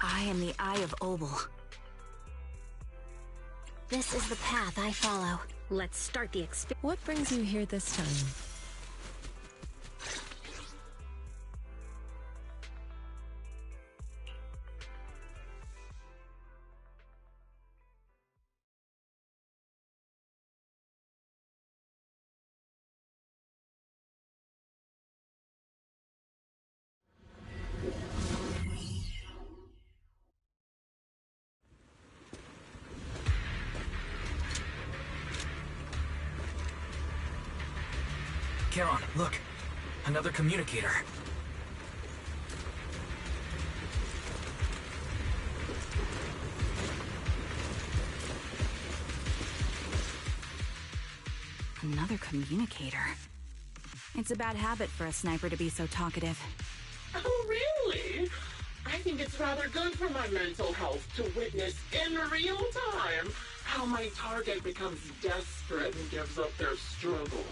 I am the Eye of Obel. This is the path I follow. Let's start the experience. What brings you here this time? Charon, look! Another communicator. Another communicator. It's a bad habit for a sniper to be so talkative. Oh, really? I think it's rather good for my mental health to witness in real time how my target becomes desperate and gives up their struggle.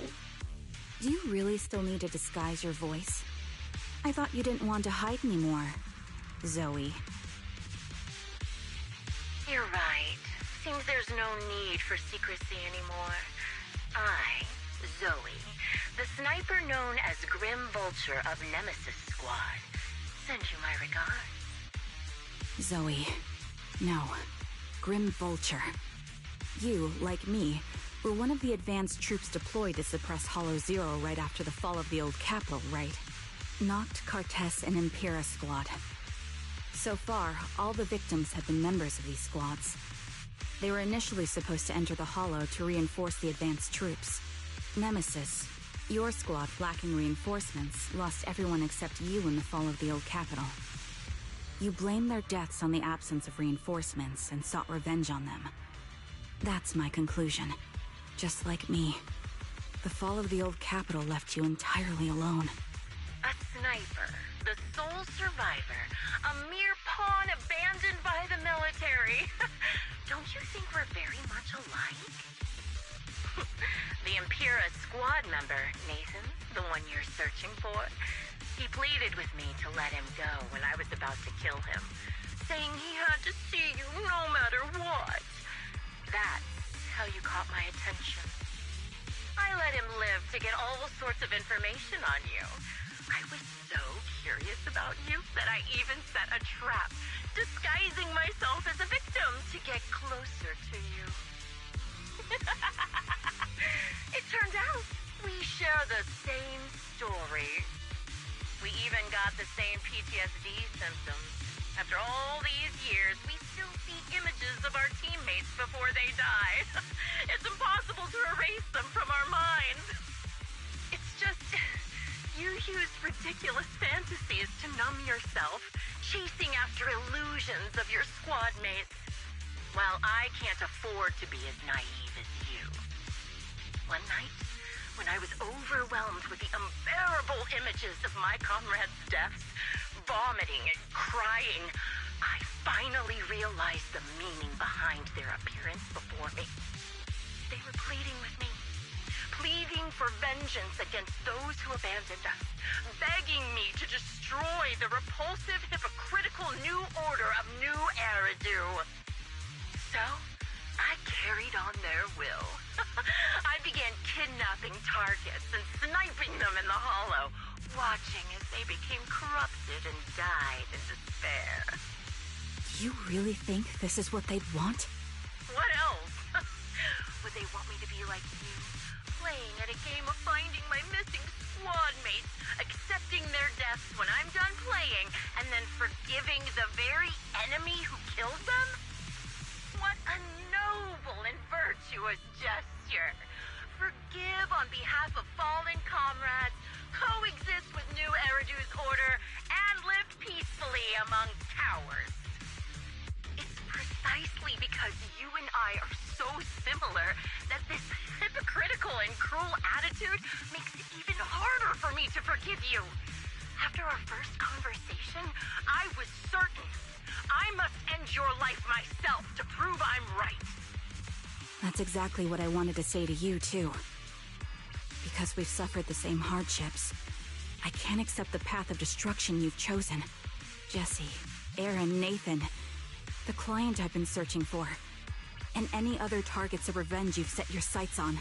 Do you really still need to disguise your voice? I thought you didn't want to hide anymore, Zoe. You're right. Seems there's no need for secrecy anymore. I, Zoe, the sniper known as Grim Vulture of Nemesis Squad, send you my regards. Zoe. No. Grim Vulture. You, like me, were one of the advanced troops deployed to suppress Hollow Zero right after the fall of the old capital, right? Noct, Cartess, and Impera Squad. So far, all the victims have been members of these squads. They were initially supposed to enter the Hollow to reinforce the advanced troops. Nemesis, your squad lacking reinforcements, lost everyone except you in the fall of the old capital. You blamed their deaths on the absence of reinforcements and sought revenge on them. That's my conclusion. Just like me. The fall of the old capital left you entirely alone. A sniper, the sole survivor, a mere pawn abandoned by the military. Don't you think we're very much alike? The Impera squad member, Nathan, the one you're searching for, he pleaded with me to let him go when I was about to kill him, saying he had to see you no matter what. That's how you caught my attention. I let him live to get all sorts of information on you. I was so curious about you that I even set a trap, disguising myself as a victim to get closer to you. It turned out we share the same story. We even got the same PTSD symptoms. After all these years, we still see images of our teammates before they die. It's impossible to erase them from our minds. It's just, you use ridiculous fantasies to numb yourself, chasing after illusions of your squad mates, while I can't afford to be as naive as you. One night, when I was overwhelmed with the unbearable images of my comrades' deaths, vomiting and crying, I finally realized the meaning behind their appearance before me. They were pleading with me, pleading for vengeance against those who abandoned us, begging me to destroy the repulsive, hypocritical new order of New Eridu. So, I carried on their will. I began kidnapping targets and sniping them in the Hollow, watching as they became corrupted and died in despair. You really think this is what they'd want? What else? Would they want me to be like you, playing at a game of finding my missing squad mates, accepting their deaths when I'm done playing, and then forgiving the very enemy who killed them? What a noble and virtuous gesture! Forgive on behalf of fallen comrades, coexist with New Eridu's order, and live peacefully among cowards. It's precisely because you and I are so similar that this hypocritical and cruel attitude makes it even harder for me to forgive you. After our first conversation, I was certain I must end your life myself to prove I'm right. That's exactly what I wanted to say to you, too. Because we've suffered the same hardships, I can't accept the path of destruction you've chosen. Jesse, Aaron, Nathan, the client I've been searching for, and any other targets of revenge you've set your sights on.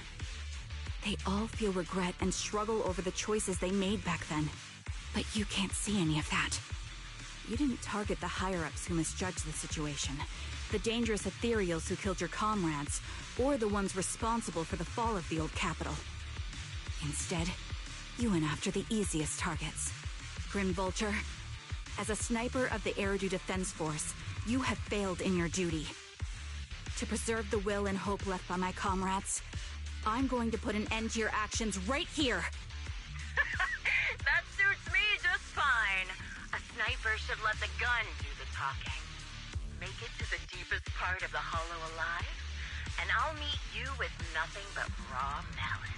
They all feel regret and struggle over the choices they made back then. But you can't see any of that. You didn't target the higher-ups who misjudged the situation, the dangerous ethereals who killed your comrades, or the ones responsible for the fall of the old capital. Instead, you went after the easiest targets. Grim Vulture, as a sniper of the Eridu Defense Force, you have failed in your duty. To preserve the will and hope left by my comrades, I'm going to put an end to your actions right here! That suits me just fine. A sniper should let the gun do the talking. Make it to the deepest part of the Hollow alive, and I'll meet you with nothing but raw malice.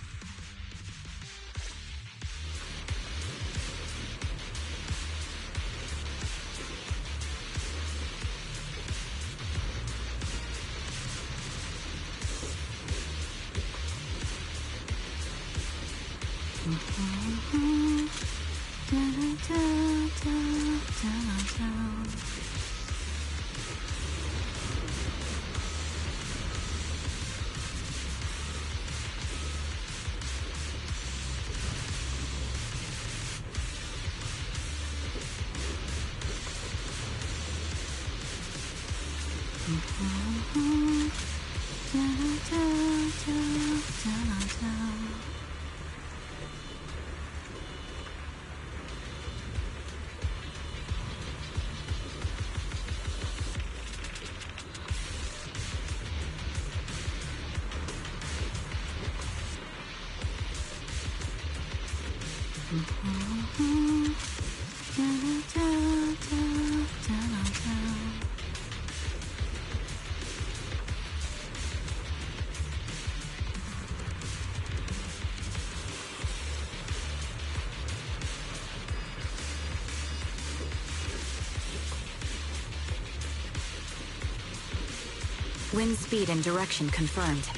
Wind speed and direction confirmed.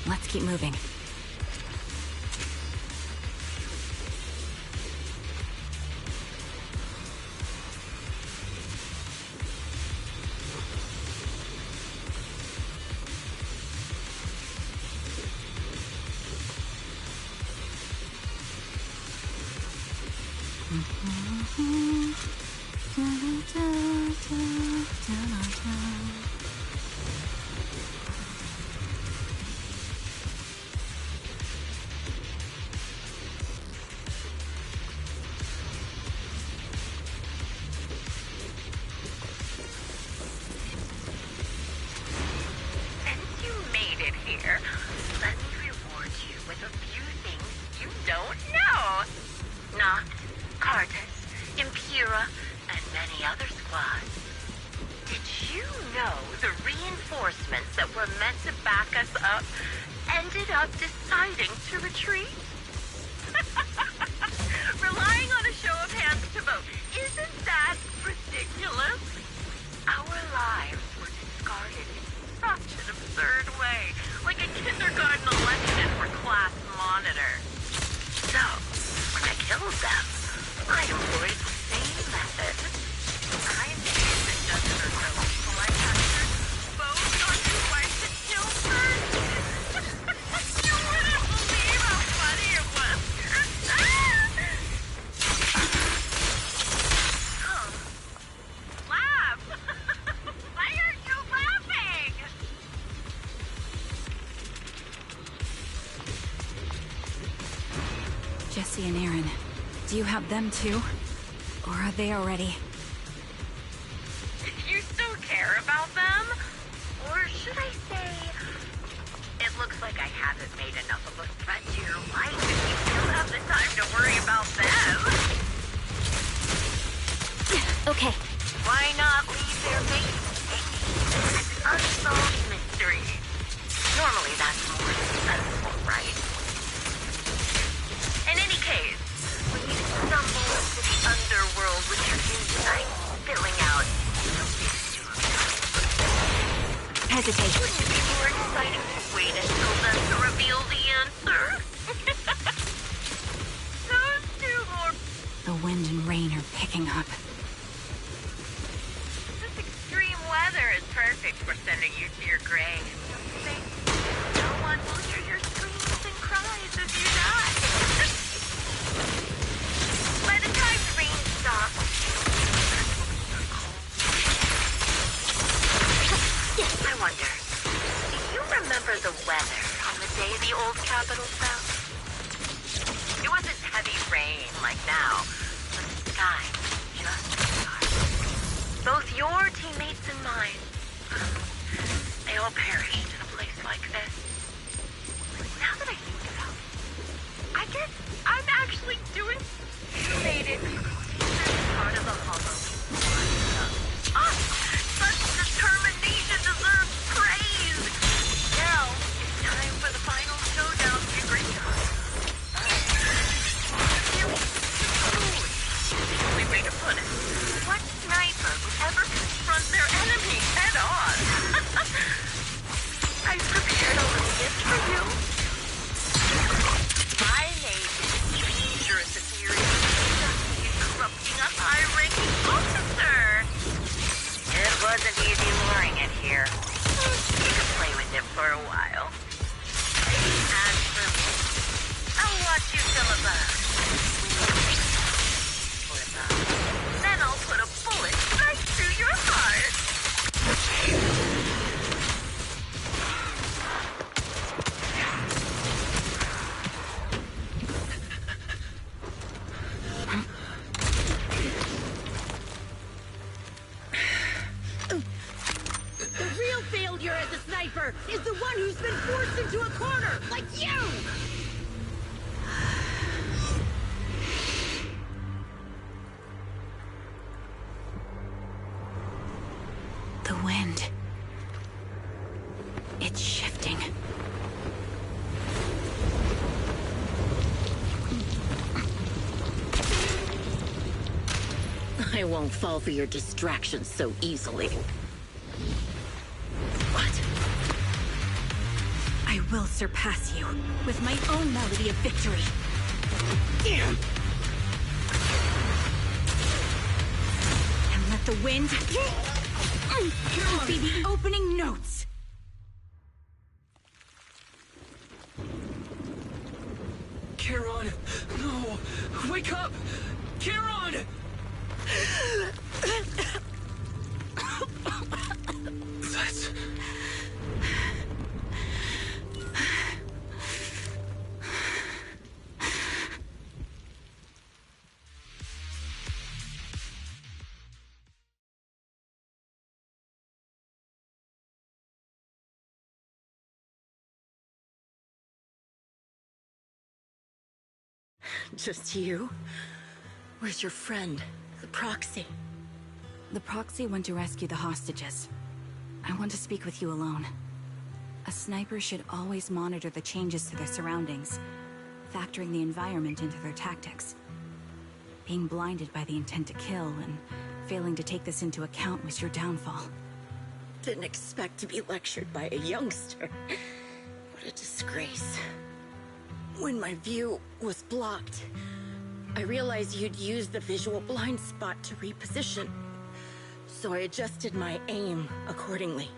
Let's keep moving. Jesse and Aaron, do you have them too? Or are they already? You still care about them? Or should I say, it looks like I haven't made enough of a threat to your life if you still have the time to worry about them. Okay. Why not leave their mates an unsolved mystery? Normally that's more successful, right? In any case, when you stumble into the underworld with your insight spilling out, Hesitate. wouldn't it be more exciting to wait until then to reveal the answer? Those two more... The wind and rain are picking up. perfect for sending you to your grave. Think no one will hear your screams and cries as you die. By the time the rain stops, I wonder, do you remember the weather on the day the old capital fell? It wasn't heavy rain like now, but the sky was just dark. Both your teammates and mine, they all perished in a place like this. Now that I think about it, I guess I'm actually doing... You made it. Part of the hollow. Such determination deserves praise. Now, it's time for the final showdown we agreed on. The only way to put it. What sniper would ever confront their enemy head on? I've prepared a little gift for you. I made this dangerous ethereal corrupting a high-ranking officer. It wasn't easy luring it here. You could play with it for a while. As for me, I'll watch you till about. Then I'll put a bullet right through your heart. The real failure as a sniper is the one who's been forced into a corner, like you! The wind. It's shifting. I won't fall for your distractions so easily. What? I will surpass you with my own melody of victory. Damn! And let the wind be the opening notes. Charon! No! Wake up! Charon! That's... Just you? Where's your friend, the proxy? The proxy went to rescue the hostages. I want to speak with you alone. A sniper should always monitor the changes to their surroundings, factoring the environment into their tactics. Being blinded by the intent to kill and failing to take this into account was your downfall. Didn't expect to be lectured by a youngster. What a disgrace. When my view was blocked, I realized you'd used the visual blind spot to reposition. So I adjusted my aim accordingly.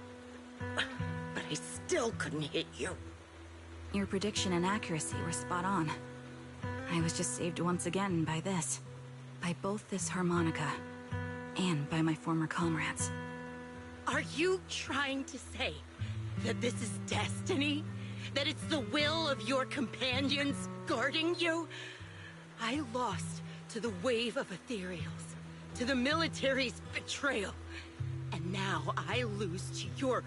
But I still couldn't hit you. Your prediction and accuracy were spot on. I was just saved once again by this. By both this harmonica, and by my former comrades. Are you trying to say that this is destiny? That it's the will of your companions guarding you? I lost to the wave of ethereals, to the military's betrayal. And now I lose to your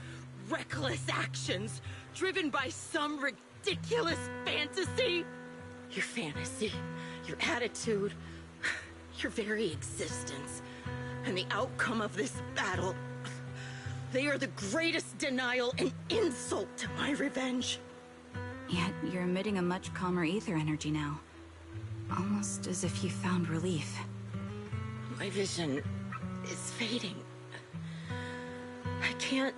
reckless actions, driven by some ridiculous fantasy? Your fantasy, your attitude, your very existence, and the outcome of this battle, they are the greatest denial and insult to my revenge. Yet you're emitting a much calmer ether energy now. Almost as if you found relief. My vision is fading. I can't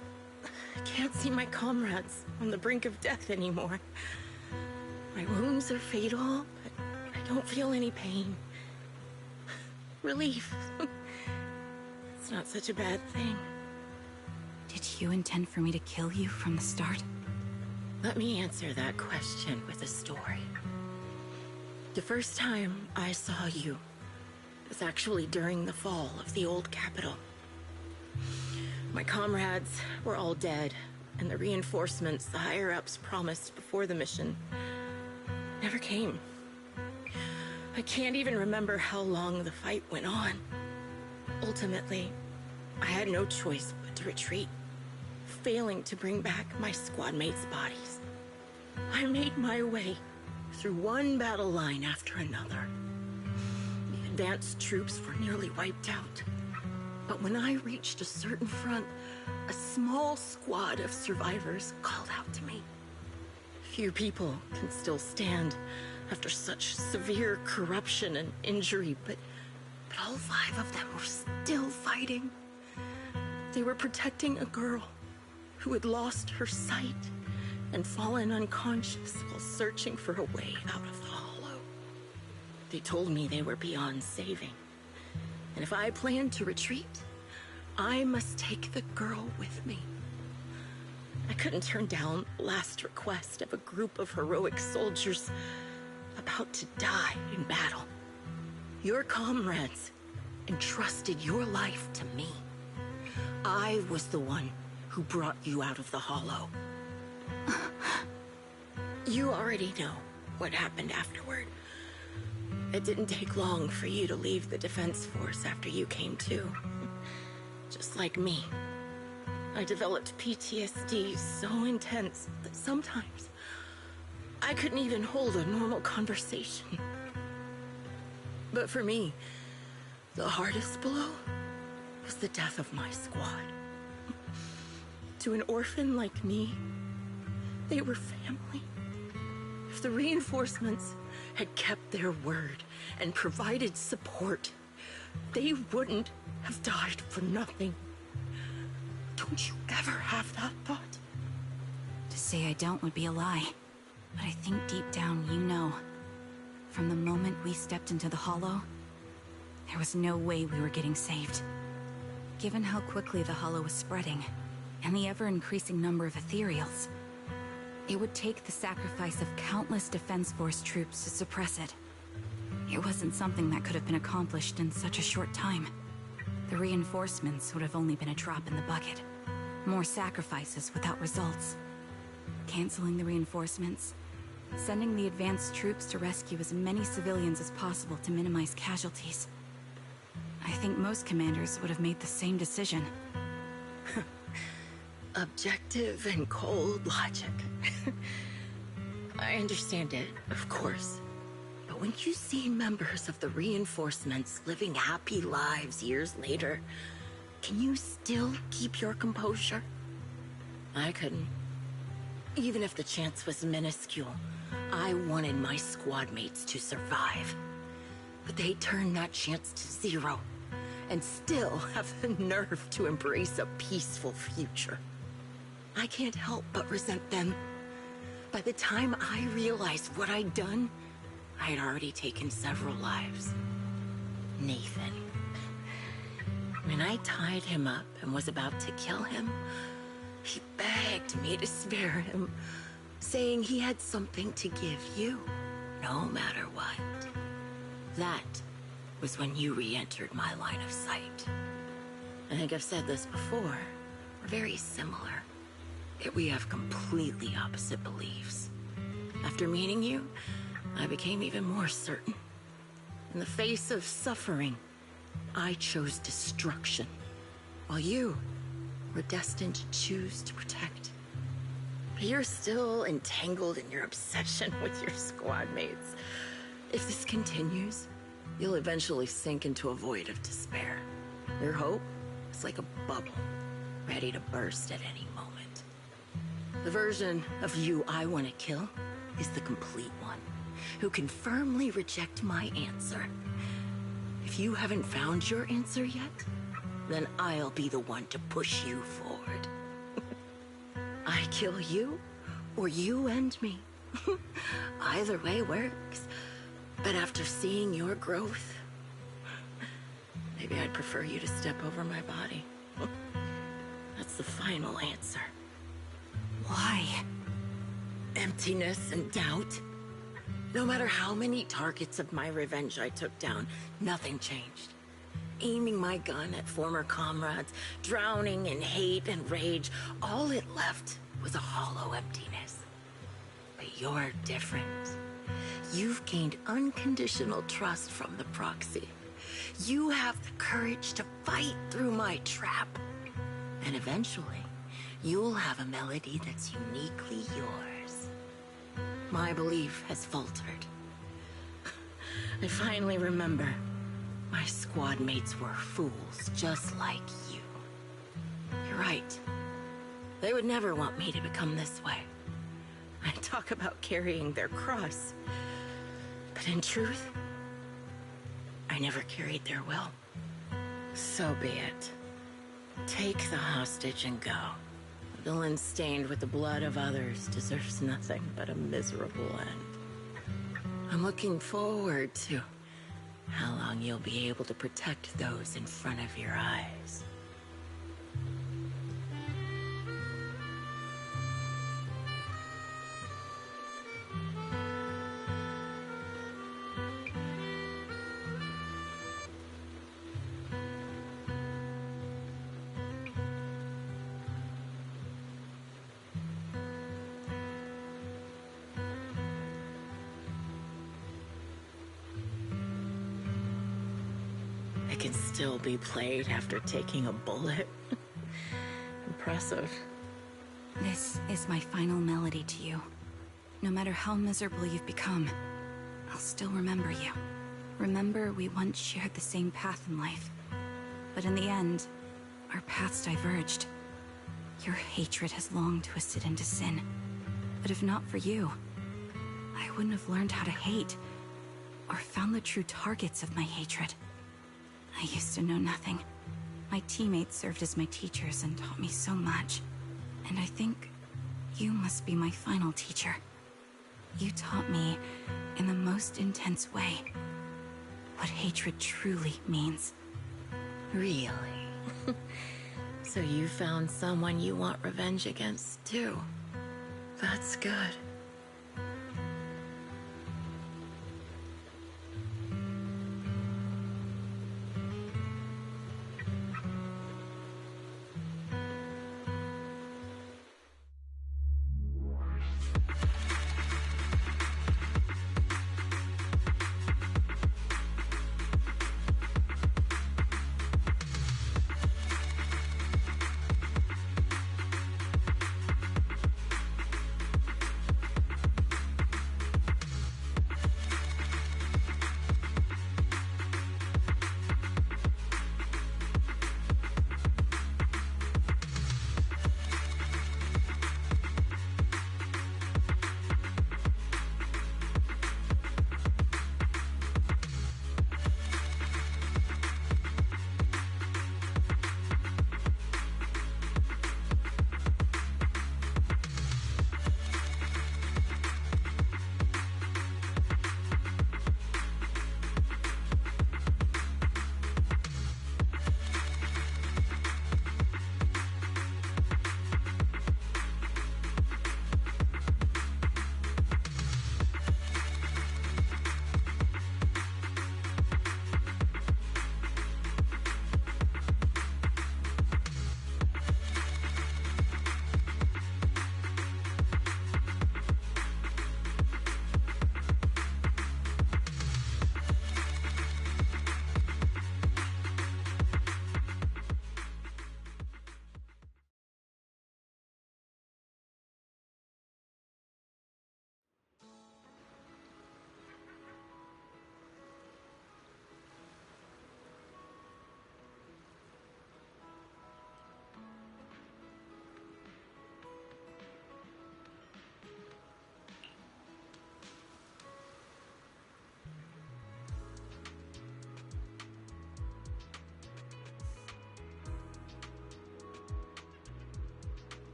see my comrades on the brink of death anymore. My wounds are fatal, but I don't feel any pain. Relief. It's not such a bad thing. Did you intend for me to kill you from the start? Let me answer that question with a story. The first time I saw you was actually during the fall of the old capital. My comrades were all dead, and the reinforcements the higher-ups promised before the mission never came. I can't even remember how long the fight went on. Ultimately, I had no choice but to retreat, failing to bring back my squad mates' bodies. I made my way through one battle line after another. The advanced troops were nearly wiped out. But when I reached a certain front, a small squad of survivors called out to me. Few people can still stand after such severe corruption and injury, but all 5 of them were still fighting. They were protecting a girl who had lost her sight and fallen unconscious while searching for a way out of the hollow. They told me they were beyond saving, and if I planned to retreat, I must take the girl with me. I couldn't turn down the last request of a group of heroic soldiers about to die in battle. Your comrades entrusted your life to me. I was the one who brought you out of the hollow. You already know what happened afterward. It didn't take long for you to leave the Defense Force after you came to. Just like me. I developed PTSD so intense that sometimes I couldn't even hold a normal conversation. But for me, the hardest blow was the death of my squad. To an orphan like me, they were family. If the reinforcements had kept their word and provided support, they wouldn't have died for nothing. Don't you ever have that thought? To say I don't would be a lie. But I think deep down you know. From the moment we stepped into the hollow, there was no way we were getting saved. Given how quickly the hollow was spreading, and the ever-increasing number of ethereals, it would take the sacrifice of countless Defense Force troops to suppress it. It wasn't something that could have been accomplished in such a short time. The reinforcements would have only been a drop in the bucket. More sacrifices without results. Canceling the reinforcements, sending the advanced troops to rescue as many civilians as possible to minimize casualties. I think most commanders would have made the same decision. Objective and cold logic. I understand it, of course. But when you see members of the reinforcements living happy lives years later, can you still keep your composure? I couldn't. Even if the chance was minuscule, I wanted my squad mates to survive. But they turned that chance to 0, and still have the nerve to embrace a peaceful future. I can't help but resent them. By the time I realized what I'd done, I had already taken several lives. Nathan. When I tied him up and was about to kill him, he begged me to spare him, saying he had something to give you, no matter what. That was when you re-entered my line of sight. I think I've said this before. We're very similar, yet we have completely opposite beliefs. After meeting you, I became even more certain. In the face of suffering, I chose destruction, while you were destined to choose to protect. But you're still entangled in your obsession with your squad mates. If this continues, you'll eventually sink into a void of despair. Your hope is like a bubble, ready to burst at any moment. The version of you I want to kill is the complete one, who can firmly reject my answer. If you haven't found your answer yet, then I'll be the one to push you forward. I kill you, or you end me. Either way works. But after seeing your growth, maybe I'd prefer you to step over my body. That's the final answer. Why? Emptiness and doubt. No matter how many targets of my revenge I took down, nothing changed. Aiming my gun at former comrades, drowning in hate and rage, all it left was a hollow emptiness. But you're different. You've gained unconditional trust from the proxy. You have the courage to fight through my trap. And eventually, you'll have a melody that's uniquely yours. My belief has faltered. I finally remember. My squad mates were fools, just like you. You're right. They would never want me to become this way. I talk about carrying their cross. But in truth, I never carried their will. So be it. Take the hostage and go. A villain stained with the blood of others deserves nothing but a miserable end. I'm looking forward to how long you'll be able to protect those in front of your eyes. It can still be played after taking a bullet. Impressive. This is my final melody to you. No matter how miserable you've become, I'll still remember you. Remember we once shared the same path in life. But in the end, our paths diverged. Your hatred has long twisted into sin. But if not for you, I wouldn't have learned how to hate, or found the true targets of my hatred. I used to know nothing. My teammates served as my teachers and taught me so much. And I think you must be my final teacher. You taught me, in the most intense way, what hatred truly means. Really? So you found someone you want revenge against, too. That's good.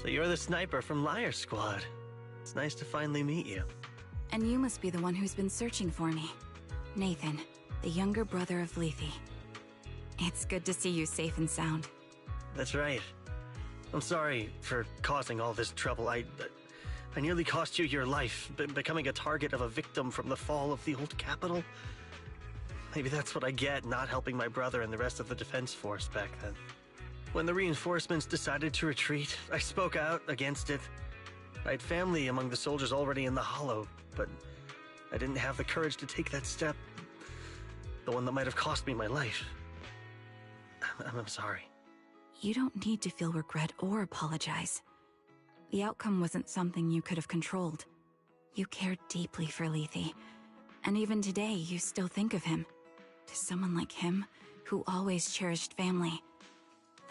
So you're the sniper from Liar Squad. It's nice to finally meet you. And you must be the one who's been searching for me. Nathan, the younger brother of Lethe. It's good to see you safe and sound. That's right. I'm sorry for causing all this trouble. I nearly cost you your life, becoming a target of a victim from the fall of the old capital. Maybe that's what I get, not helping my brother and the rest of the defense force back then. When the reinforcements decided to retreat, I spoke out against it. I had family among the soldiers already in the Hollow, but I didn't have the courage to take that step. The one that might have cost me my life. I'm sorry. You don't need to feel regret or apologize. The outcome wasn't something you could have controlled. You cared deeply for Lethe, and even today you still think of him. To someone like him, who always cherished family,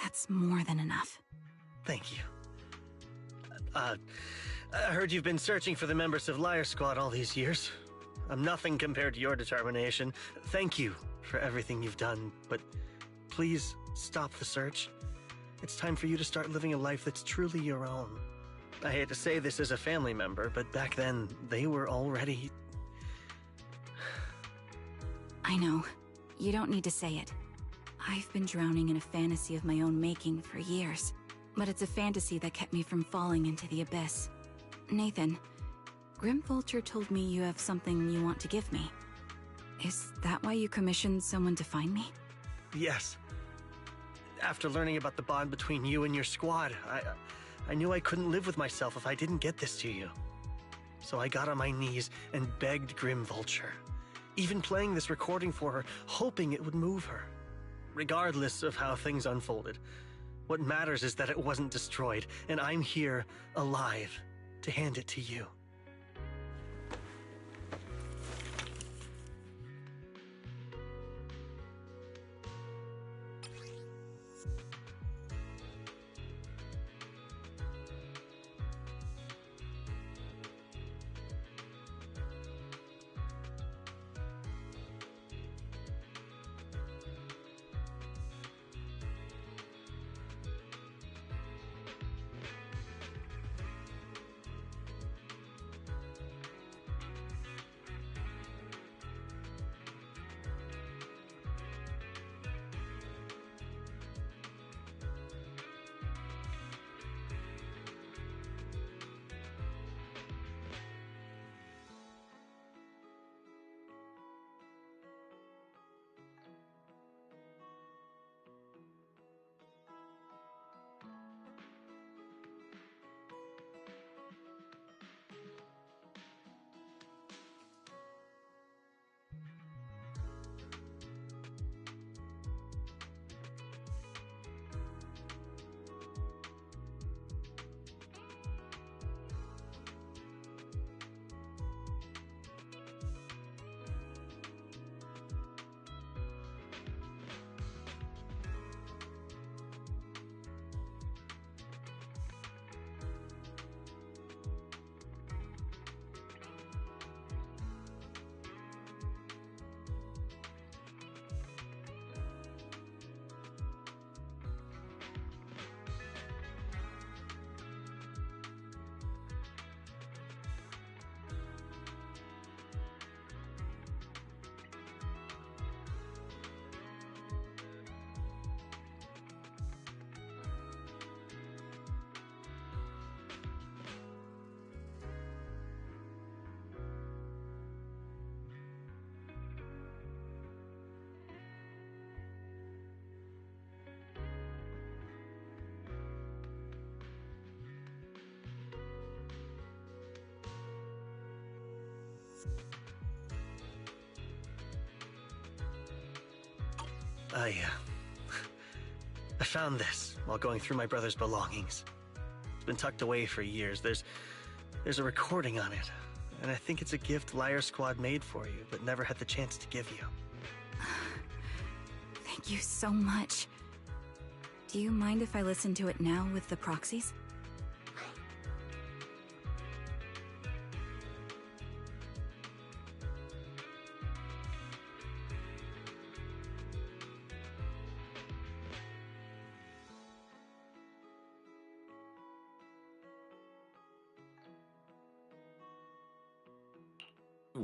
that's more than enough. Thank you. I heard you've been searching for the members of Liar Squad all these years. I'm nothing compared to your determination. Thank you for everything you've done, but please stop the search. It's time for you to start living a life that's truly your own. I hate to say this as a family member, but back then, they were already... I know. You don't need to say it. I've been drowning in a fantasy of my own making for years, but it's a fantasy that kept me from falling into the abyss. Nathan, Grim Vulture told me you have something you want to give me. Is that why you commissioned someone to find me? Yes. After learning about the bond between you and your squad, I knew I couldn't live with myself if I didn't get this to you. So I got on my knees and begged Grim Vulture, even playing this recording for her, hoping it would move her. Regardless of how things unfolded, what matters is that it wasn't destroyed, and I'm here, alive, to hand it to you. I found this while going through my brother's belongings. It's been tucked away for years. There's a recording on it, and I think it's a gift Liar Squad made for you, but never had the chance to give you. Thank you so much. Do you mind if I listen to it now with the proxies?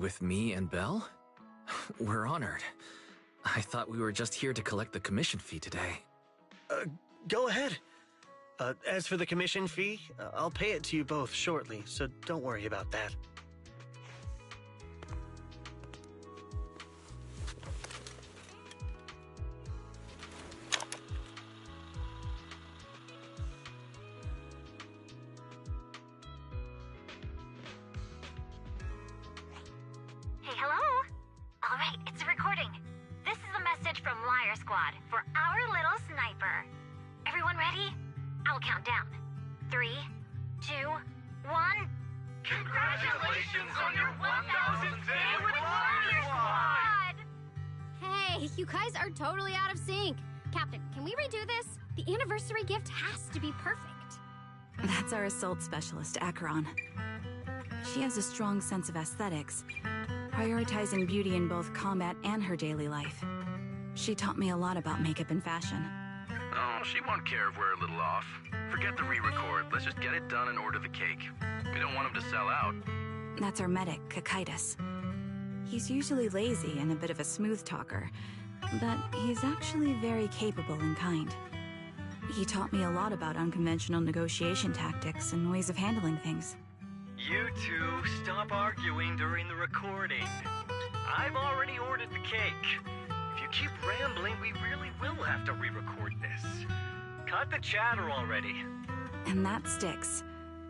With me and Belle? We're honored. I thought we were just here to collect the commission fee today. Go ahead. As for the commission fee, I'll pay it to you both shortly, so don't worry about that. Hey, hello? Alright, it's a recording. This is a message from Liar Squad for our little sniper. Everyone ready? I'll count down. 3, 2, 1. Congratulations on your 1000th day with Liar Squad! Hey, you guys are totally out of sync. Captain, can we redo this? The anniversary gift has to be perfect. That's our assault specialist, Acheron. She has a strong sense of aesthetics, prioritizing beauty in both combat and her daily life. She taught me a lot about makeup and fashion. Oh, she won't care if we're a little off. Forget the re-record. Let's just get it done and order the cake. We don't want him to sell out. That's our medic, Cocytus. He's usually lazy and a bit of a smooth talker, but he's actually very capable and kind. He taught me a lot about unconventional negotiation tactics and ways of handling things. You two, stop arguing during the recording. I've already ordered the cake. If you keep rambling, we really will have to re-record this. Cut the chatter already. And that Styx,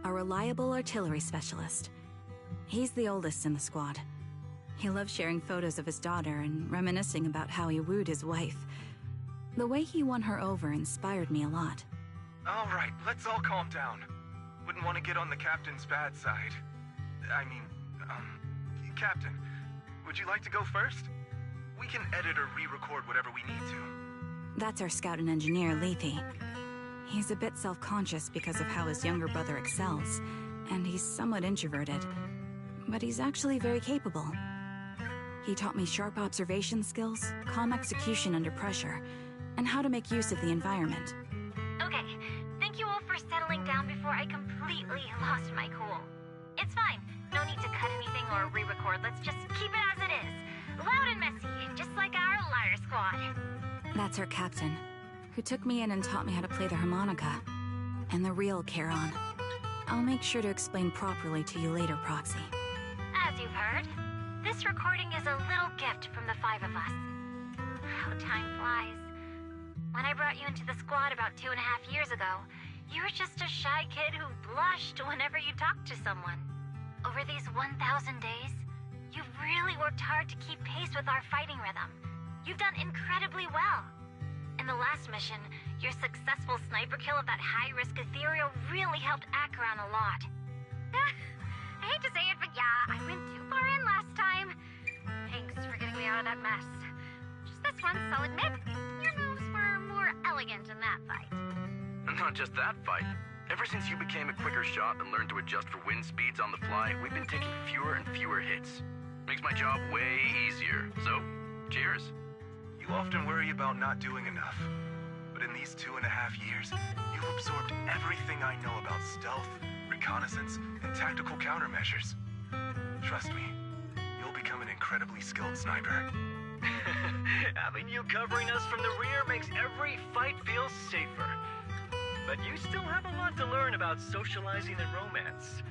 a reliable artillery specialist. He's the oldest in the squad. He loves sharing photos of his daughter and reminiscing about how he wooed his wife. The way he won her over inspired me a lot. All right, let's all calm down. Wouldn't want to get on the captain's bad side. Captain, would you like to go first? We can edit or re-record whatever we need to. That's our scout and engineer, Lethe. He's a bit self-conscious because of how his younger brother excels, and he's somewhat introverted. But he's actually very capable. He taught me sharp observation skills, calm execution under pressure, and how to make use of the environment. Okay, thank you all for settling down before I completely lost my cool. It's fine. No need to cut anything or re-record. Let's just keep it as it is. Loud and messy, just like our Liar Squad. That's our captain, who took me in and taught me how to play the harmonica. And the real Charon. I'll make sure to explain properly to you later, Proxy. As you've heard, this recording is a little gift from the 5 of us. How time flies. When I brought you into the squad about 2.5 years ago, you were just a shy kid who blushed whenever you talked to someone. Over these 1,000 days, you've really worked hard to keep pace with our fighting rhythm. You've done incredibly well. In the last mission, your successful sniper kill of that high-risk ethereal really helped Acheron a lot. I hate to say it, but yeah, I went too far in last time. Thanks for getting me out of that mess. Just this once, I'll admit, your moves were more elegant in that fight. Not just that fight. Ever since you became a quicker shot and learned to adjust for wind speeds on the fly, we've been taking fewer and fewer hits. Makes my job way easier. So, cheers. You often worry about not doing enough. But in these 2.5 years, you've absorbed everything I know about stealth, reconnaissance, and tactical countermeasures. Trust me, you'll become an incredibly skilled sniper. Having you covering us from the rear makes every fight feel safer. But you still have a lot to learn about socializing and romance.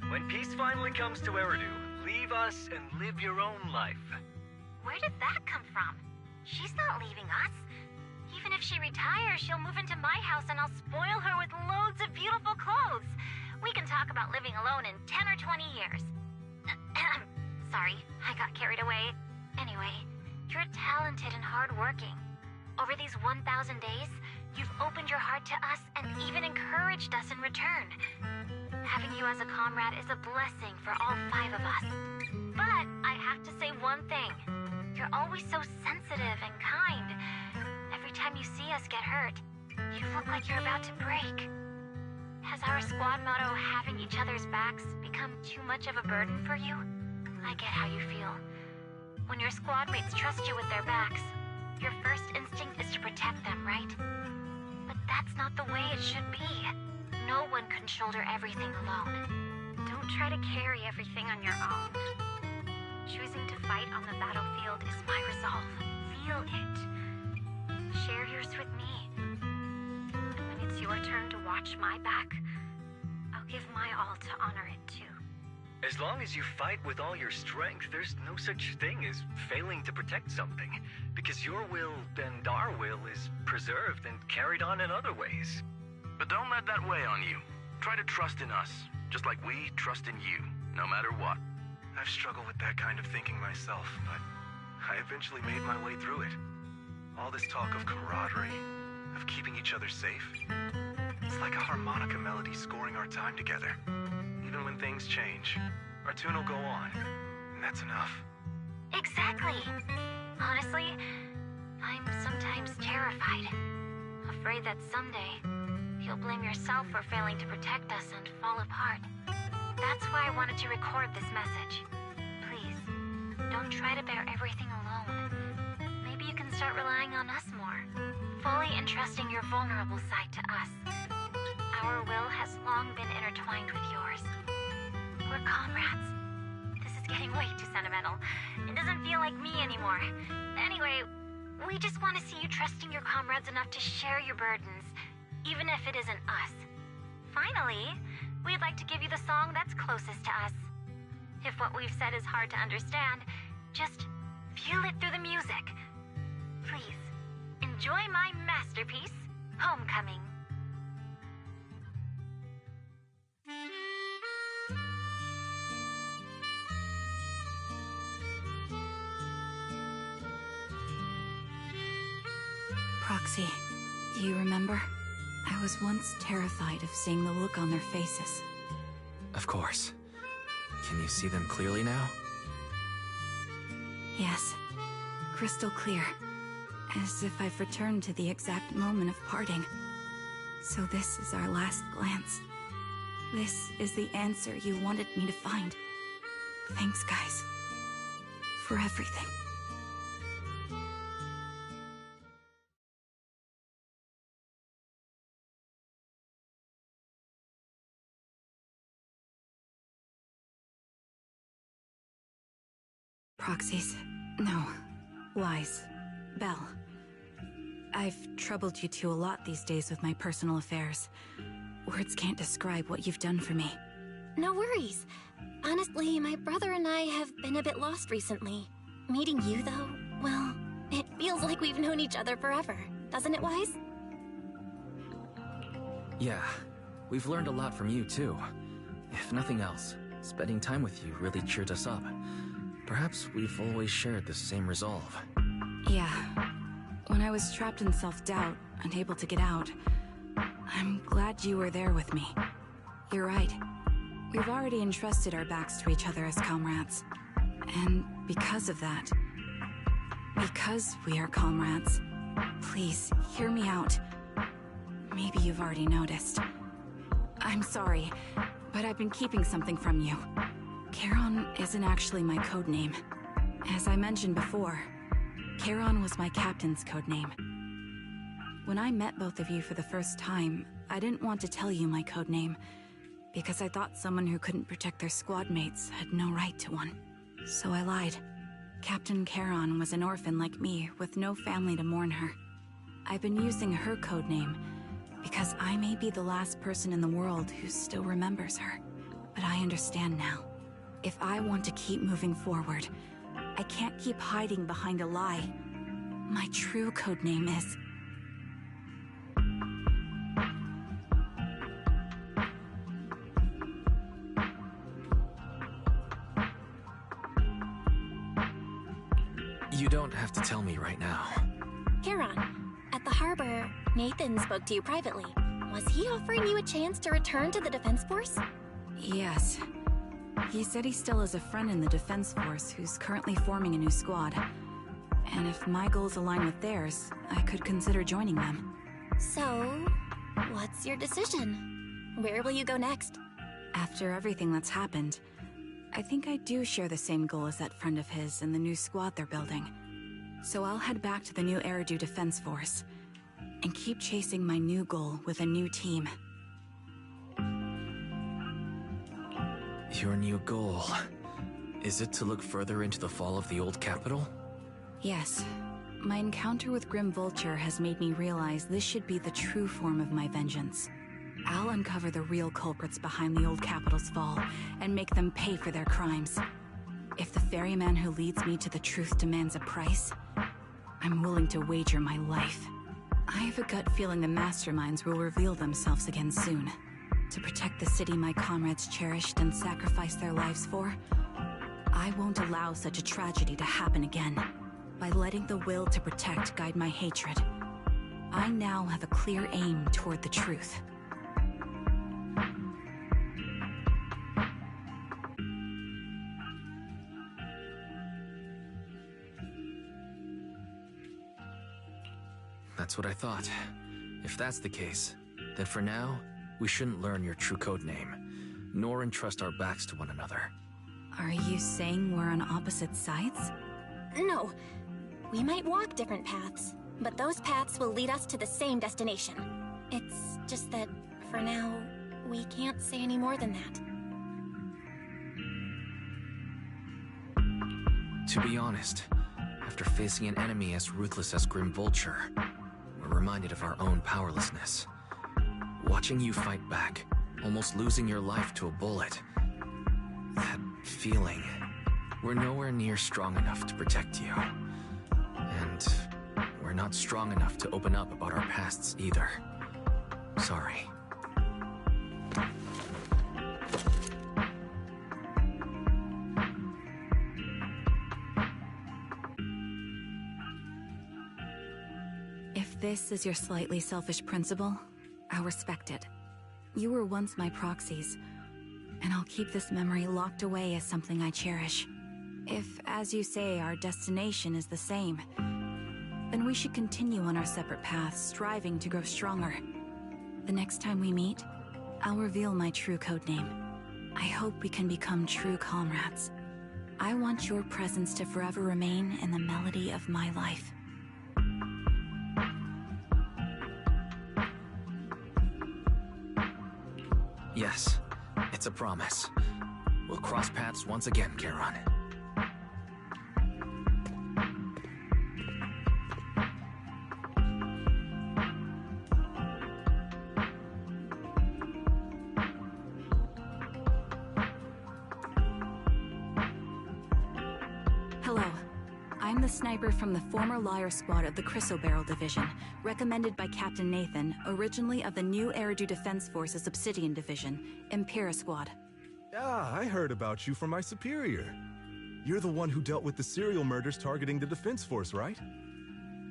When peace finally comes to Eridu, leave us and live your own life. Where did that come from? She's not leaving us. Even if she retires, she'll move into my house and I'll spoil her with loads of beautiful clothes. We can talk about living alone in 10 or 20 years. Sorry, I got carried away. Anyway, you're talented and hardworking. Over these 1,000 days, you've opened your heart to us and even encouraged us in return. Having you as a comrade is a blessing for all 5 of us. But I have to say one thing. You're always so sensitive and kind. Every time you see us get hurt, you look like you're about to break. Has our squad motto, having each other's backs, become too much of a burden for you? I get how you feel. When your squad mates trust you with their backs, your first instinct is to protect them, right? But that's not the way it should be. No one can shoulder everything alone. Don't try to carry everything on your own. Choosing to fight on the battlefield is my resolve. Feel it. Share yours with me. And when it's your turn to watch my back, I'll give my all to honor it too. As long as you fight with all your strength, there's no such thing as failing to protect something, because your will and our will is preserved and carried on in other ways. But don't let that weigh on you. Try to trust in us, just like we trust in you, no matter what. I've struggled with that kind of thinking myself, but I eventually made my way through it. All this talk of camaraderie, of keeping each other safe, it's like a harmonica melody scoring our time together. Even when things change, our tune will go on, and that's enough. Exactly. Honestly, I'm sometimes terrified. Afraid that someday, you'll blame yourself for failing to protect us and fall apart. That's why I wanted to record this message. Please, don't try to bear everything alone. Maybe you can start relying on us more, fully entrusting your vulnerable side to us. Our will has long been intertwined with yours. We're comrades. This is getting way too sentimental. It doesn't feel like me anymore. Anyway, we just want to see you trusting your comrades enough to share your burdens, even if it isn't us. Finally, we'd like to give you the song that's closest to us. If what we've said is hard to understand, just feel it through the music. Please, enjoy my masterpiece, Homecoming. Proxy, do you remember? I was once terrified of seeing the look on their faces. Of course. Can you see them clearly now? Yes, crystal clear. As if I've returned to the exact moment of parting. So this is our last glance. This is the answer you wanted me to find. Thanks, guys. For everything. Proxies. No. Lies. Belle. I've troubled you two a lot these days with my personal affairs. Words can't describe what you've done for me. No worries. Honestly, my brother and I have been a bit lost recently. Meeting you, though, well, it feels like we've known each other forever. Doesn't it, Wise? Yeah. We've learned a lot from you, too. If nothing else, spending time with you really cheered us up. Perhaps we've always shared the same resolve. Yeah. When I was trapped in self-doubt, unable to get out, I'm glad you were there with me. You're right. We've already entrusted our backs to each other as comrades. And because of that, because we are comrades, please, hear me out. Maybe you've already noticed. I'm sorry, but I've been keeping something from you. Charon isn't actually my code name. As I mentioned before, Charon was my captain's code name. When I met both of you for the first time, I didn't want to tell you my code name, because I thought someone who couldn't protect their squad mates had no right to one. So I lied. Captain Charon was an orphan like me, with no family to mourn her. I've been using her code name, because I may be the last person in the world who still remembers her. But I understand now. If I want to keep moving forward, I can't keep hiding behind a lie. My true code name is... You don't have to tell me right now. Charon, at the harbor, Nathan spoke to you privately. Was he offering you a chance to return to the Defense Force? Yes. He said he still has a friend in the Defense Force who's currently forming a new squad. And if my goals align with theirs, I could consider joining them. So, what's your decision? Where will you go next? After everything that's happened, I think I do share the same goal as that friend of his and the new squad they're building. So I'll head back to the new Eridu Defense Force and keep chasing my new goal with a new team. Your new goal. Is it to look further into the fall of the old capital? Yes. My encounter with Grim Vulture has made me realize this should be the true form of my vengeance. I'll uncover the real culprits behind the old capital's fall and make them pay for their crimes. If the ferryman who leads me to the truth demands a price, I'm willing to wager my life. I have a gut feeling the masterminds will reveal themselves again soon. To protect the city my comrades cherished and sacrificed their lives for, I won't allow such a tragedy to happen again. By letting the will to protect guide my hatred, I now have a clear aim toward the truth. That's what I thought. If that's the case, then for now, we shouldn't learn your true code name, nor entrust our backs to one another. Are you saying we're on opposite sides? No. We might walk different paths, but those paths will lead us to the same destination. It's just that, for now, we can't say any more than that. To be honest, after facing an enemy as ruthless as Grim Vulture, we're reminded of our own powerlessness. Watching you fight back, almost losing your life to a bullet. That feeling. We're nowhere near strong enough to protect you. And we're not strong enough to open up about our pasts either. Sorry. If this is your slightly selfish principle, I'll respect it. You were once my proxies, and I'll keep this memory locked away as something I cherish. If, as you say, our destination is the same, then we should continue on our separate paths, striving to grow stronger. The next time we meet, I'll reveal my true codename. I hope we can become true comrades. I want your presence to forever remain in the melody of my life. Yes, it's a promise. We'll cross paths once again, Charon. Hello. I'm the sniper from the former Liar Squad of the Chrysoberyl Division, recommended by Captain Nathan, originally of the new Eridu Defense Forces Obsidian Division, Impera Squad. Ah, I heard about you from my superior. You're the one who dealt with the serial murders targeting the Defense Force, right?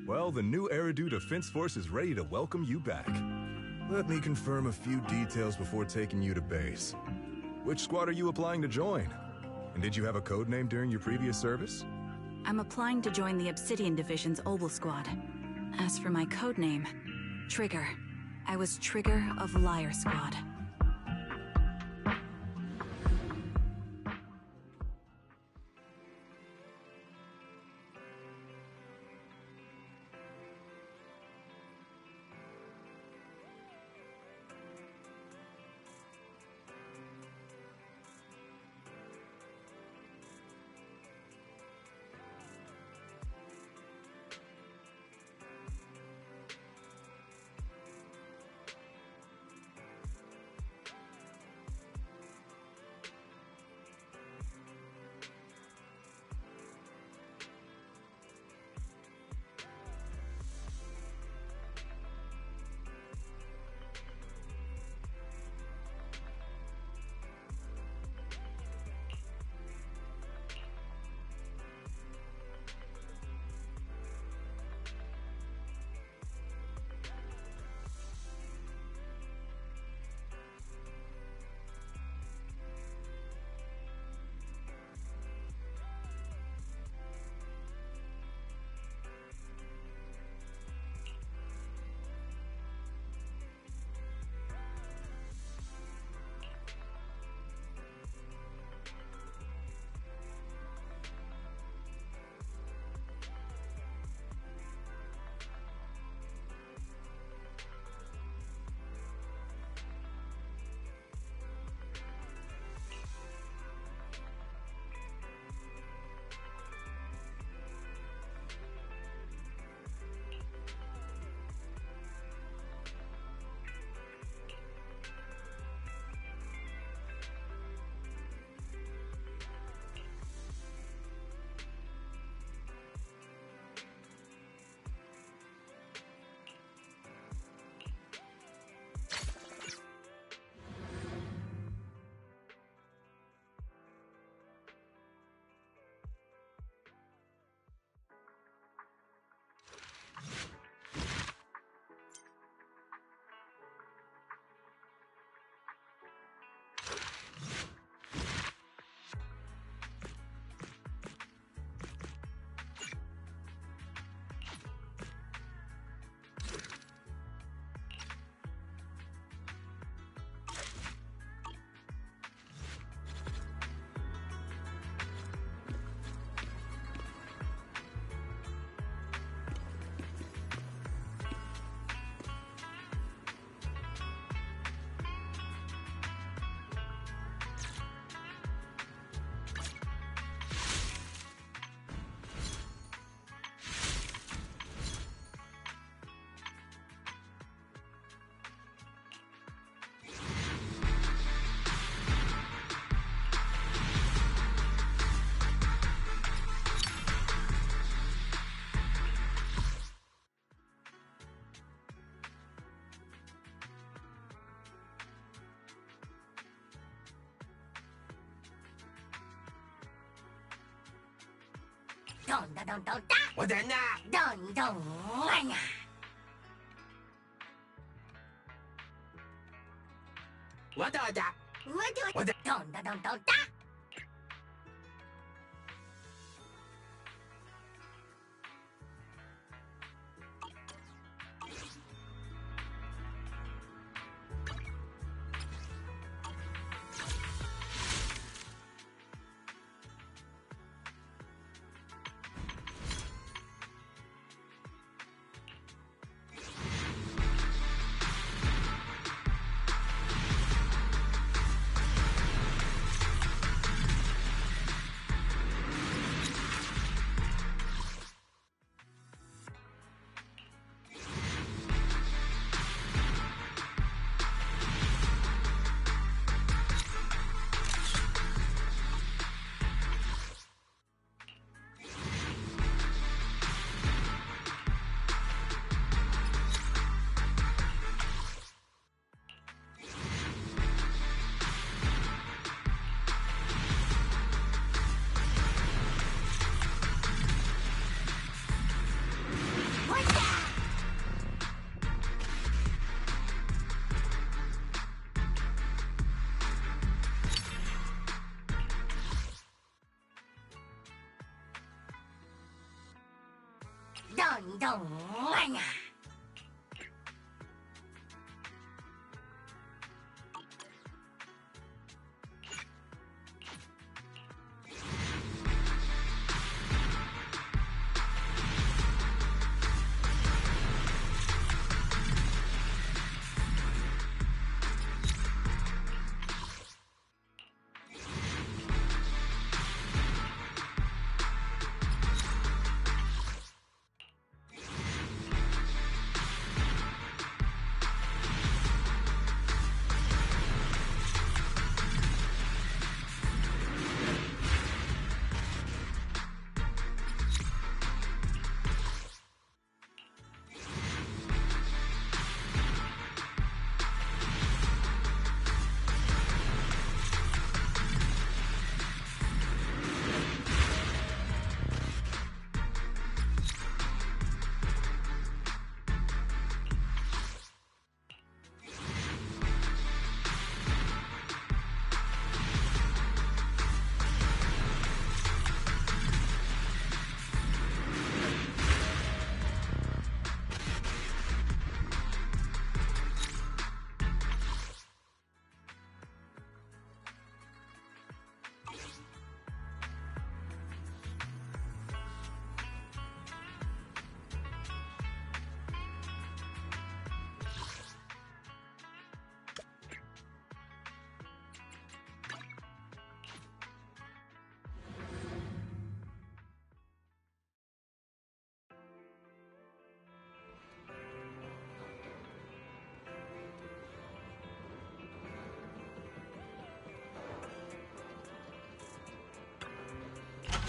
Well, the new Eridu Defense Force is ready to welcome you back. Let me confirm a few details before taking you to base. Which squad are you applying to join? And did you have a code name during your previous service? I'm applying to join the Obsidian Division's Obel Squad. As for my codename, Trigger. I was Trigger of Liar Squad.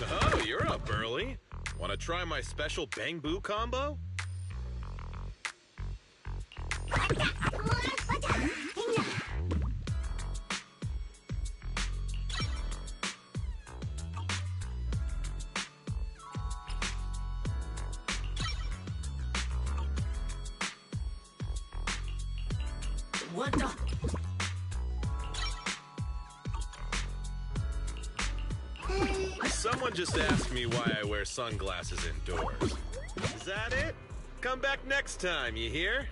Oh, you're up early. Want to try my special Bang Boo combo? What the? Someone just asked me why I wear sunglasses indoors. Is that it? Come back next time, you hear?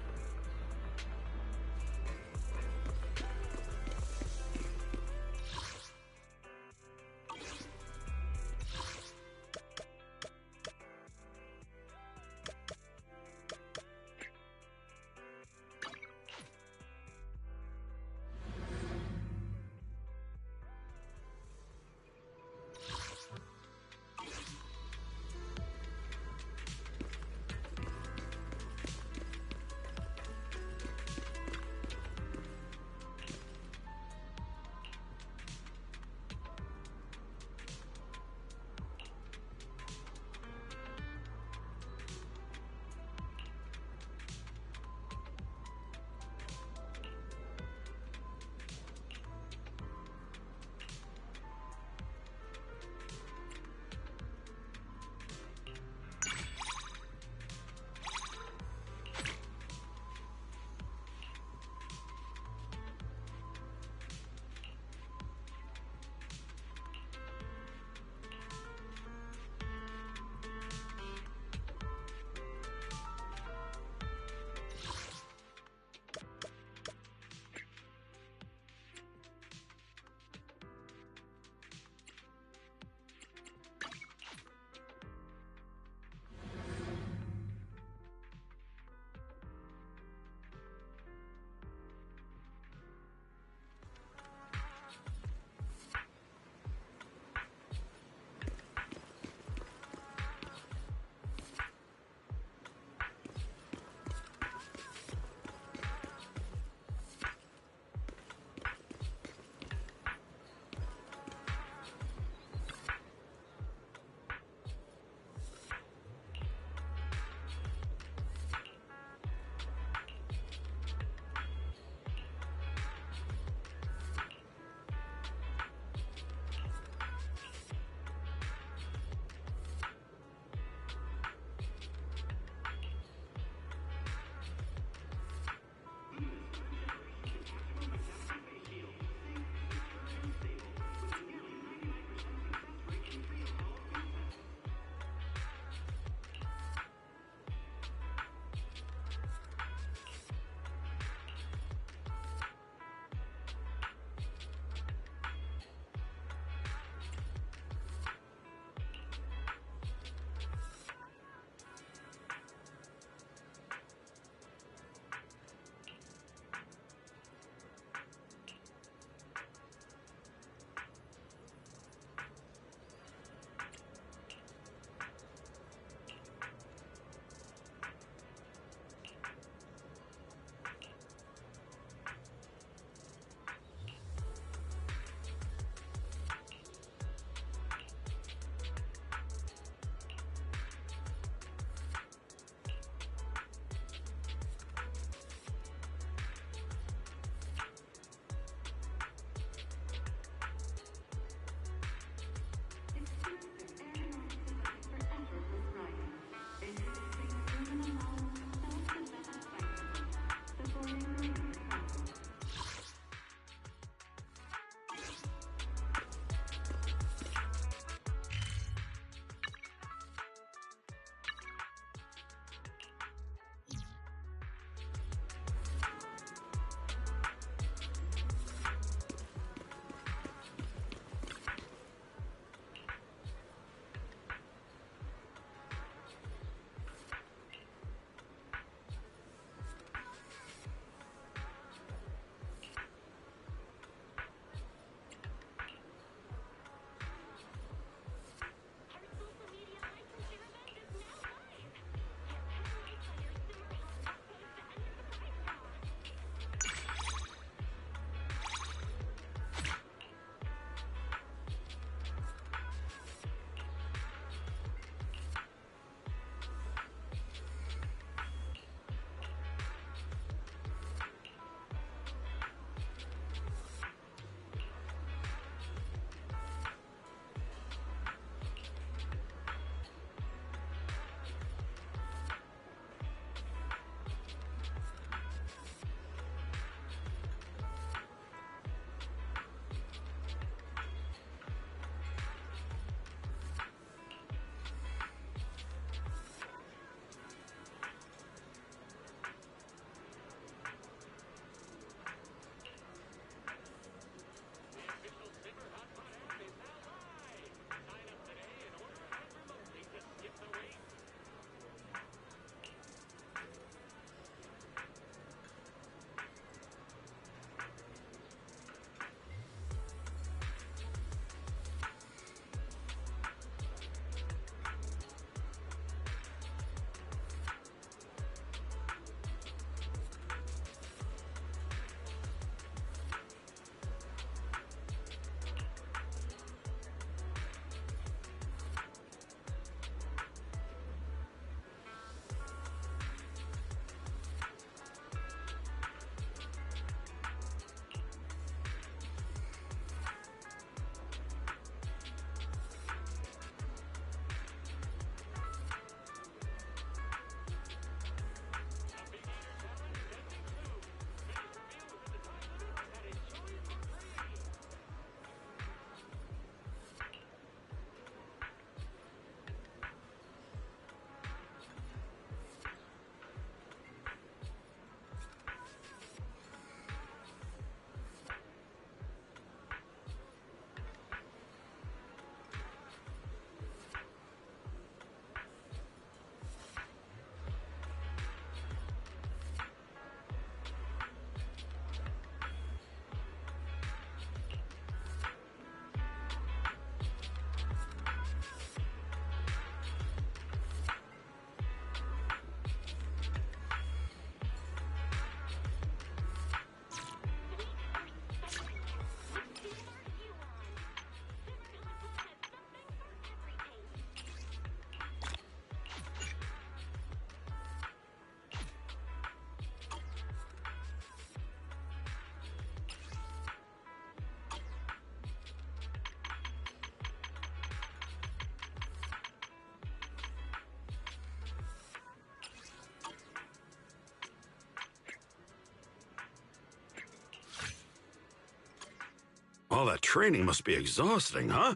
All that training must be exhausting, huh?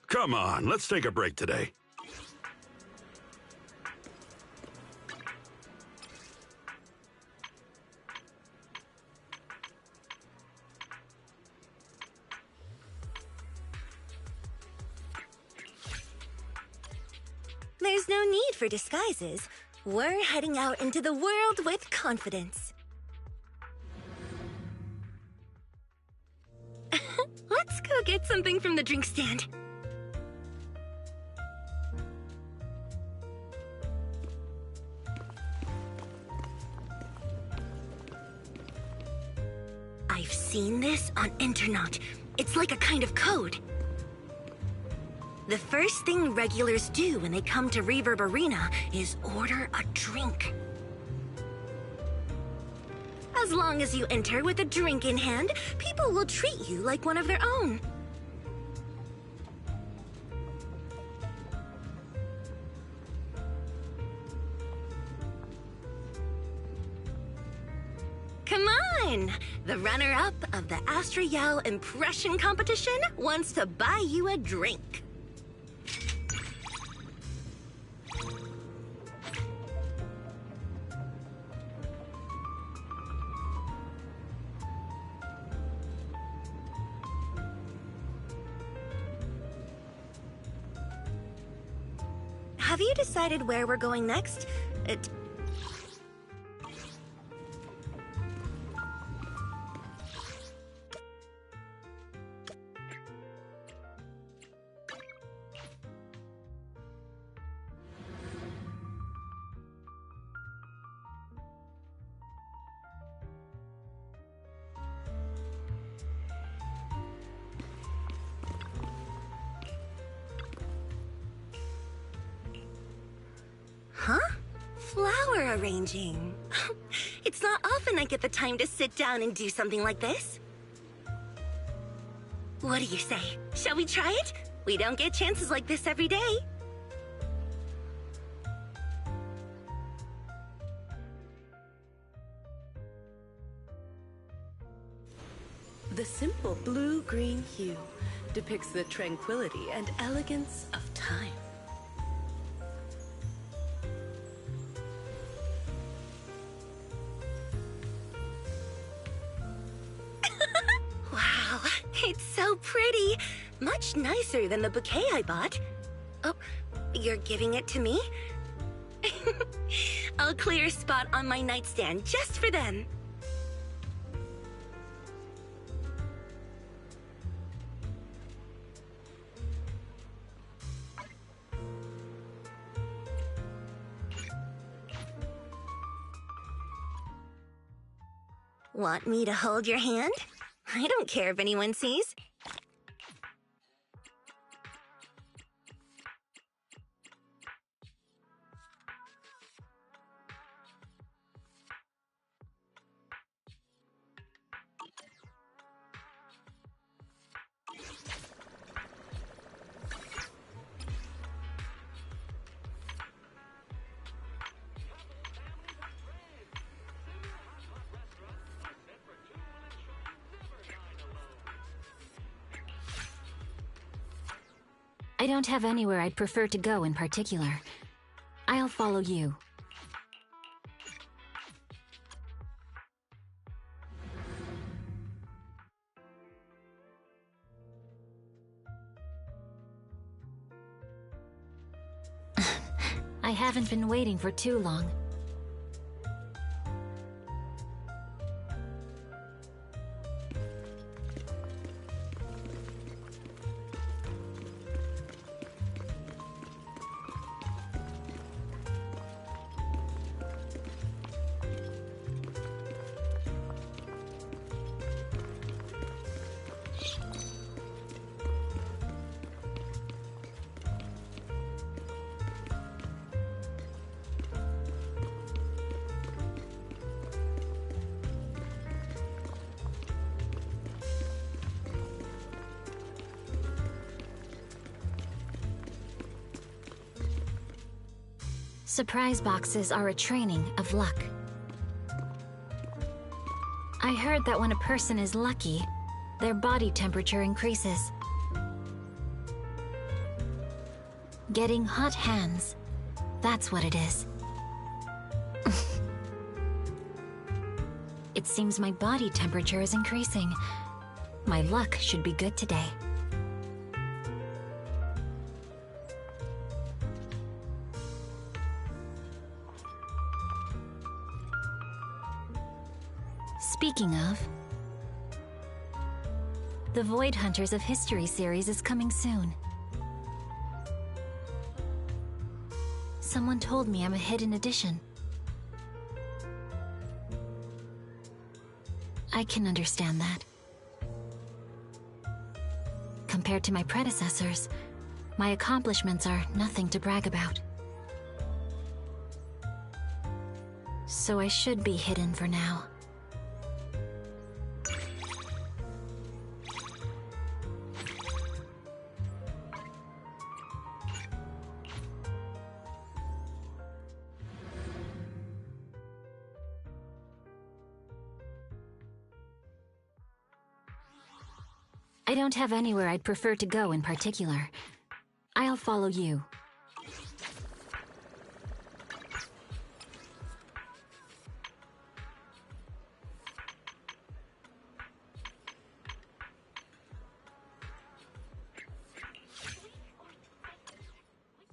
Come on, let's take a break today. There's no need for disguises. We're heading out into the world with confidence. Let's go get something from the drink stand. I've seen this on internet. It's like a kind of code. The first thing regulars do when they come to Reverb Arena is order a drink. As long as you enter with a drink in hand, people will treat you like one of their own. Come on! The runner-up of the Astrayal Impression Competition wants to buy you a drink. Have you decided where we're going next? Huh? Flower arranging. It's not often I get the time to sit down and do something like this. What do you say? Shall we try it? We don't get chances like this every day. The simple blue-green hue depicts the tranquility and elegance of time. Wow, it's so pretty. Much nicer than the bouquet I bought. Oh, you're giving it to me? I'll clear a spot on my nightstand just for them. Want me to hold your hand? I don't care if anyone sees. I don't have anywhere I'd prefer to go in particular. I'll follow you. I haven't been waiting for too long. Surprise boxes are a training of luck. I heard that when a person is lucky, their body temperature increases. Getting hot hands. That's what it is. It seems my body temperature is increasing. My luck should be good today. Speaking of, the Void Hunters of History series is coming soon. Someone told me I'm a hidden edition. I can understand that. Compared to my predecessors, my accomplishments are nothing to brag about. So I should be hidden for now. I don't have anywhere I'd prefer to go in particular. I'll follow you.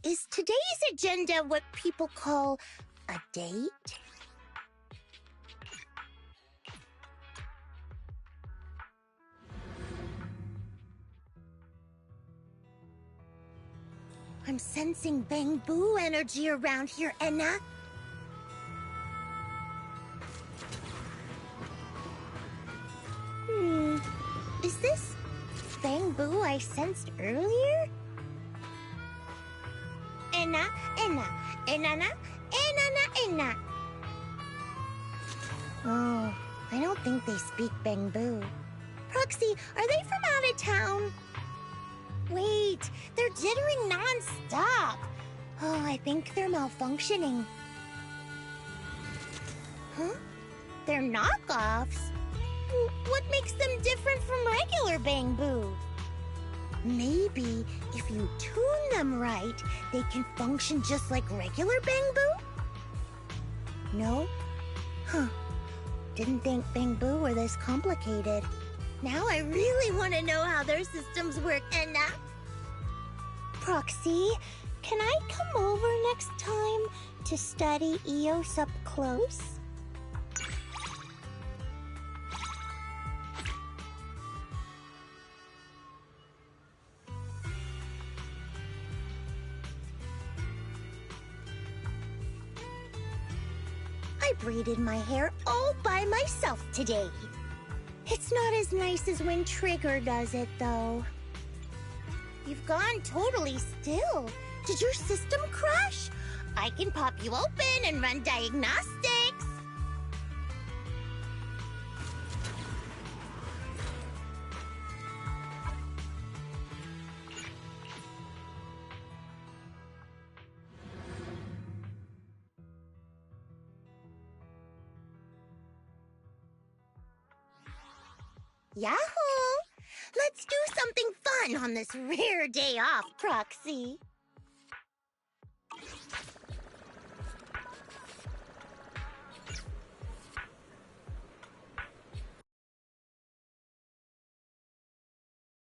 Is today's agenda what people call a date? I'm sensing bamboo energy around here, Enna. Is this bamboo I sensed earlier? Enna, Enna, Enna, Enna, Enna. Oh, I don't think they speak bamboo. Proxy, are they from out of town? Wait, they're jittering non-stop. Oh, I think they're malfunctioning. Huh? They're knockoffs? What makes them different from regular bamboo? Maybe if you tune them right, they can function just like regular bamboo? No? Huh. Didn't think bamboo were this complicated. Now I really want to know how their systems work, Enna. Proxy, can I come over next time to study Eos up close? I braided my hair all by myself today. It's not as nice as when Trigger does it, though. You've gone totally still. Did your system crash? I can pop you open and run diagnostics. Yahoo! Let's do something fun on this rare day off, Proxy.